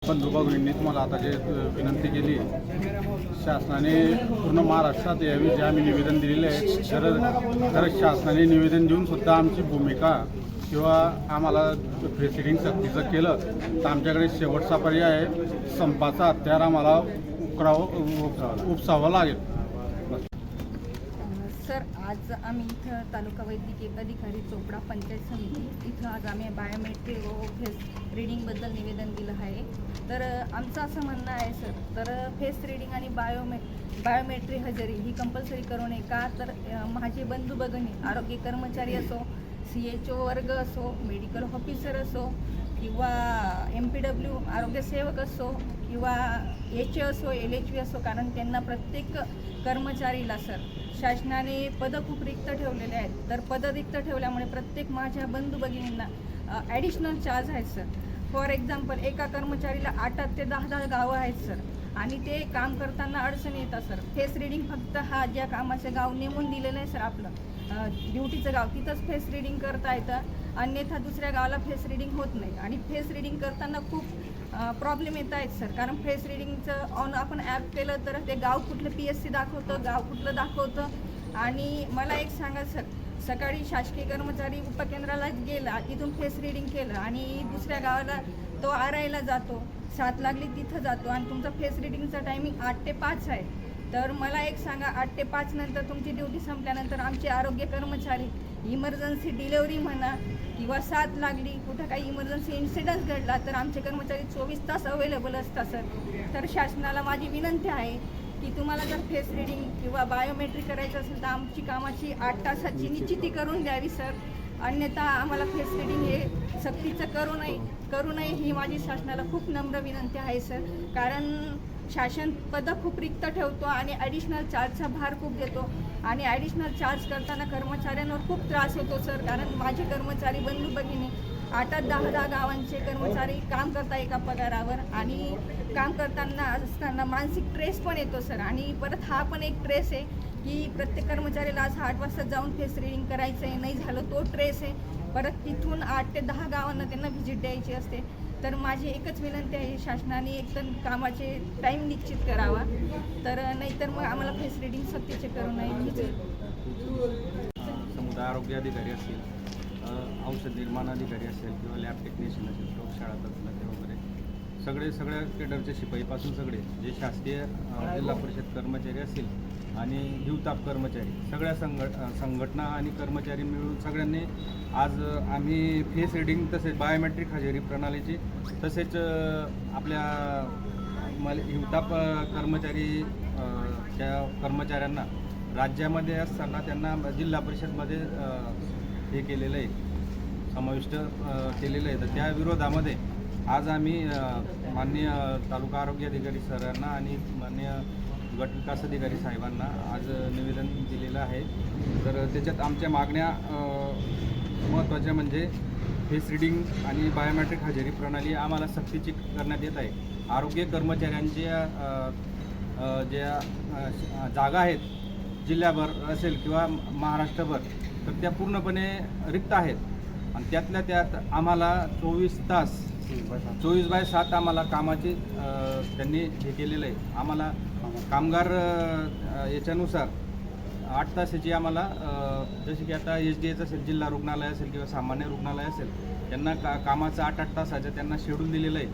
बंधू भगिनींनी तुम्हाला आता जे विनंती केली शासनाने पूर्ण महाराष्ट्रात यावी जे आम्ही निवेदन दिलेले आहे खरंच शासनाने निवेदन देऊन सुद्धा आमची भूमिका किंवा आम्हाला फेसिडिंग सक्तीचं केलं तर आमच्याकडे शेवटचा पर्याय आहे संपाचा हत्यार आम्हाला उपसावं लागेल. सर, आज आम्ही इथं तालुका वैद्यकीय अधिकारी चोपडा पंचायत समिती इथं आज आम्ही बायोमेट्रिक व फेस रिडिंगबद्दल निवेदन दिलं आहे. तर आमचं असं म्हणणं आहे सर, तर फेस रिडिंग आणि बायोमेट्रिक हजेरी ही कंपल्सरी करू नये का, तर माझे बंधू भगिनी आरोग्य कर्मचारी असो, CHO वर्ग असो, मेडिकल ऑफिसर असो किंवा MPW आरोग्यसेवक असो किंवा HA असो, LHV असो, कारण त्यांना प्रत्येक कर्मचारीला सर शासनाने पदं खूप रिक्त ठेवलेले आहेत. तर पदं रिक्त ठेवल्यामुळे प्रत्येक माझ्या बंधू भगिनींना ॲडिशनल चार्ज आहेत सर. फॉर एक्झाम्पल, एका कर्मचारीला 8 ते 10 गावं आहेत सर आणि ते काम करताना अडचणी येतात सर. फेस रिडिंग फक्त हा ज्या कामाचं गाव नेमून दिलेलं आहे सर, आपलं ड्युटीचं गाव तिथंच फेस रिडिंग करता येतं, अन्यथा दुसऱ्या गावाला फेस रिडिंग होत नाही. आणि फेस रिडिंग करताना खूप प्रॉब्लेम येत आहेत सर, कारण फेस रिडिंगचं ऑन आपण ॲप केलं तर ते गाव कुठलं PSC दाखवतं, गाव कुठलं दाखवतं. आणि मला एक सांगा सर, सकाळी शासकीय कर्मचारी उपकेंद्राला गेला, तिथून फेस रिडिंग केलं आणि दुसऱ्या गावाला तो RI जातो, 7 लागली तिथं जातो आणि तुमचा फेस रिडिंगचा टायमिंग 8 ते 5 आहे. तर मला एक सांगा, 8 ते 5 नंतर तुमची ड्युटी संपल्यानंतर आमचे आरोग्य कर्मचारी इमर्जन्सी डिलेवरी म्हणा किंवा 7 लागली, कुठं काही इमर्जन्सी इन्सिडन्स घडला तर आमचे कर्मचारी 24 तास अवेलेबल असतात सर. तर शासनाला माझी विनंती आहे की तुम्हाला जर फेस रिडिंग किंवा बायोमेट्रिक करायचं असेल तर आमची कामाची 8 तासाची निश्चिती करून द्यावी सर, अन्यथा आम्हाला फेस रिडिंग हे सक्तीचं करू नये ही माझी शासनाला खूप नम्र विनंती आहे सर. कारण शासन पदं खूप रिक्त ठेवतो आणि ॲडिशनल चार्जचा भार खूप देतो आणि ॲडिशनल चार्ज करताना कर्मचाऱ्यांवर खूप त्रास होतो सर. कारण माझे कर्मचारी बंधू भगिनी 8-10 गावांचे कर्मचारी काम करता एका पगारावर आणि काम करताना असताना मानसिक ट्रेस पण येतो सर. आणि परत हा पण एक ट्रेस आहे की प्रत्येक कर्मचाऱ्याला असं 8 वाजता जाऊन फेस रिडिंग करायचं आहे, नाही झालं तो ट्रेस आहे. परत तिथून 8 ते 10 गावांना त्यांना व्हिजिट द्यायची असते. तर माझी एकच विनंती आहे, शासनाने एकतर कामाचे टाईम निश्चित करावा, तर नाहीतर मग आम्हाला फेस रिडिंग सक्तीचे करू नये. समुदाय आरोग्य अधिकारी असतील, औषध निर्माण अधिकारी असेल किंवा लॅब टेक्निशियन असेल, प्रयोगशाळा तज्ज्ञ वगैरे सगळ्या केडरचे शिपाईपासून सगळे जे शासकीय जिल्हा परिषद कर्मचारी असतील आणि हिवताप कर्मचारी सगळ्या संघटना आणि कर्मचारी मिळून सगळ्यांनी आज आम्ही फेस रिडिंग तसेच बायोमेट्रिक हजेरी प्रणालीची तसेच आपल्या हिवताप कर्मचारी त्या कर्मचाऱ्यांना राज्यामध्ये असताना त्यांना जिल्हा परिषदमध्ये हे केलेलं आहे, समाविष्ट केलेलं आहे. तर त्या विरोधामध्ये आज आम्ही माननीय तालुका आरोग्य अधिकारी सरांना आणि माननीय गट विकास अधिकारी साहेबांना आज निवेदन दिलेलं आहे. तर त्याच्यात आमच्या मागण्या महत्त्वाच्या म्हणजे फेस रिडिंग आणि बायोमेट्रिक हजेरी प्रणाली आम्हाला सक्तीची करण्यात येत आहे. आरोग्य कर्मचाऱ्यांच्या ज्या जागा आहेत जिल्ह्याभर असेल किंवा महाराष्ट्रभर, तर त्या पूर्णपणे रिक्त आहेत आणि त्यातल्या त्यात आम्हाला 24/7 आम्हाला कामाची त्यांनी हे केलेलं आहे. आम्हाला कामगार याच्यानुसार 8 तासाची आम्हाला जसे की आता SDH असेल, जिल्हा रुग्णालय असेल किंवा सामान्य रुग्णालय असेल, त्यांना कामाचं 8-8 तासाचं त्यांना शेड्यूल दिलेलं आहे.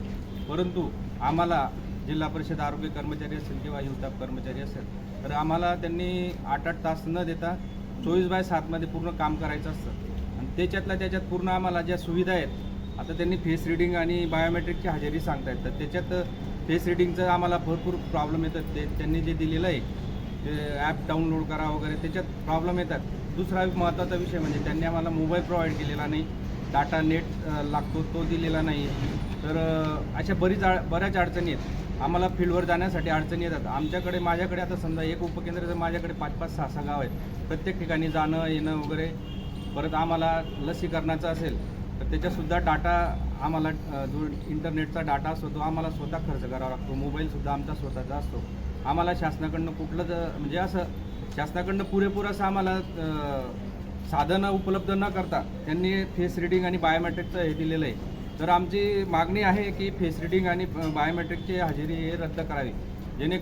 परंतु आम्हाला जिल्हा परिषद आरोग्य कर्मचारी असेल किंवा हिवताप कर्मचारी असेल, तर आम्हाला त्यांनी 8-8 तास न देता 24/7 पूर्ण काम करायचं असतं आणि त्याच्यात पूर्ण आम्हाला ज्या सुविधा आहेत, आता त्यांनी फेस रिडिंग आणि बायोमेट्रिकची हजेरी सांगतायत, तर त्याच्यात फेस रिडिंगचं आम्हाला भरपूर प्रॉब्लेम येतात. ते त्यांनी जे दिलेलं आहे ते ॲप डाउनलोड करा वगैरे त्याच्यात प्रॉब्लेम येतात. दुसरा महत्त्वाचा विषय म्हणजे त्यांनी आम्हाला मोबाईल प्रोव्हाइड केलेला नाही, डाटा नेट लागतो तो दिलेला नाही. तर अशा बऱ्याच अडचणी आहेत. आम्हाला फील्डवर जाण्यासाठी अडचणी येतात. माझ्याकडे आता समजा एक उपकेंद्र, माझ्याकडे 5-5, 6-6 गाव आहेत. प्रत्येक ठिकाणी जाणं येणं वगैरे. परत आम्हाला लसीकरणाचं असेल तर त्याच्यासुद्धा डाटा आम्हाला जो इंटरनेटचा डाटा असतो तो आम्हाला स्वतः खर्च करावा लागतो. मोबाईलसुद्धा आमचा स्वतःचा असतो. आम्हाला शासनाकडनं कुठलंच म्हणजे असं शासनाकडनं पुरेपूर असं आम्हाला साधनं उपलब्ध न करता त्यांनी फेस रिडिंग आणि बायोमेट्रिकचं हे दिलेलं आहे. तर आमची मागणी आहे की फेस रिडिंग आणि बायोमेट्रिकची हजेरी हे रद्द करावी जेणे